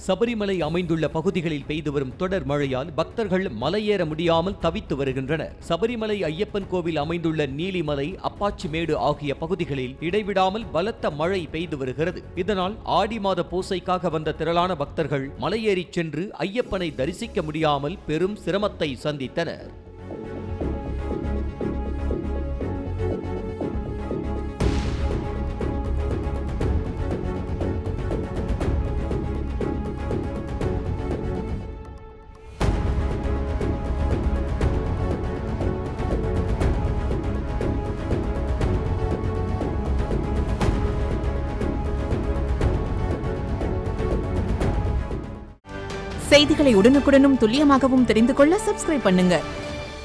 சபரிமலை அமைந்துள்ள பகுதிகளில் பெய்து வரும் தொடர் மழையால் பக்தர்கள் மலையேற முடியாமல் தவித்து வருகின்றனர். சபரிமலை ஐயப்பன் கோவில் அமைந்துள்ள நீலிமலை, அப்பாச்சிமேடு ஆகிய பகுதிகளில் இடைவிடாமல் பலத்த மழை பெய்து வருகிறது. இதனால் ஆடி மாத பூசைக்காக வந்த திரளான பக்தர்கள் மலையேறிச் சென்று ஐயப்பனை தரிசிக்க முடியாமல் பெரும் சிரமத்தை சந்தித்தனர். செய்திகளை உடனுக்குடனும் துல்லியமாகவும் தெரிந்து கொள்ள சப்ஸ்கிரைப் பண்ணுங்க.